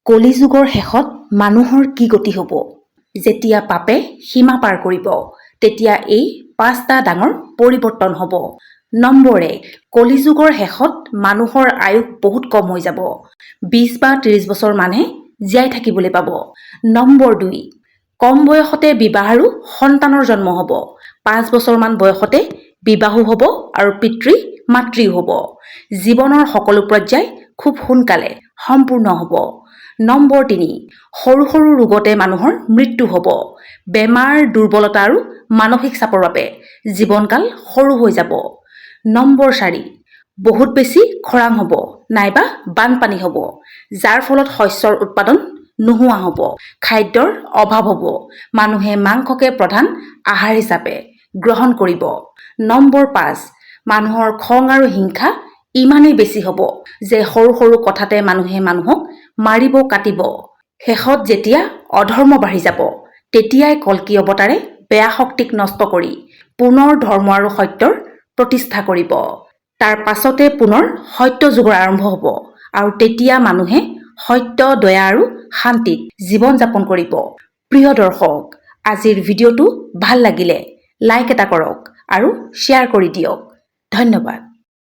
কলিযুগৰ শেষত মানুহৰ কি গতি হ'ব? যেতিয়া পাপে সীমা পাৰ কৰিব, তেতিয়া এই ৫টা ডাঙৰ পৰিৱৰ্তন হ'ব। নম্বৰ ১, কলিযুগৰ শেষত মানুহৰ আয়ুস বহুত কম হৈ যাব। ২০ বা ৩০ বছৰ মানুহে জীয়াই থাকিবলৈ পাব। নম্বৰ ২, কম বয়সতে বিবাহ আৰু সন্তানৰ জন্ম হ'ব। ৫ বছৰমান বয়সতে বিবাহো হ'ব আৰু পিতৃ-মাতৃও হ'ব। জীৱনৰ সকলো পৰ্যায় খুব সোনকালে সম্পূৰ্ণ হ'ব। নম্বৰ ৩, সৰু সৰু ৰোগতে মানুহৰ মৃত্যু হ'ব। বেমাৰ, দুৰ্বলতা আৰু মানসিক চাপৰ বাবে জীৱনকাল সৰু হৈ যাব। নম্বৰ ৪, বহুত বেছি খৰাং হ'ব নাইবা বানপানী হ'ব, যাৰ ফলত শস্যৰ উৎপাদন নোহোৱা হ'ব। খাদ্যৰ অভাৱ হ'ব। মানুহে মাংসকে প্ৰধান আহাৰ হিচাপে গ্ৰহণ কৰিব। নম্বৰ ৫, মানুহৰ খং আৰু হিংসা ইমানেই বেছি হ'ব যে সৰু সৰু কথাতে মানুহে মানুহক মাৰিব, কাটিব। শেষত যেতিয়া অধৰ্ম বাঢ়ি যাব, তেতিয়াই কল্কি অৱতাৰে বেয়া শক্তিক নষ্ট কৰি পুনৰ ধৰ্ম আৰু সত্যৰ প্ৰতিষ্ঠা কৰিব। তাৰ পাছতে পুনৰ সত্য যুগৰ আৰম্ভ হ'ব আৰু তেতিয়া মানুহে সত্য, দয়া আৰু শান্তিত জীৱন যাপন কৰিব। প্ৰিয় দৰ্শক, আজিৰ ভিডিঅ'টো ভাল লাগিলে লাইক এটা কৰক আৰু শ্বেয়াৰ কৰি দিয়ক। ধন্যবাদ।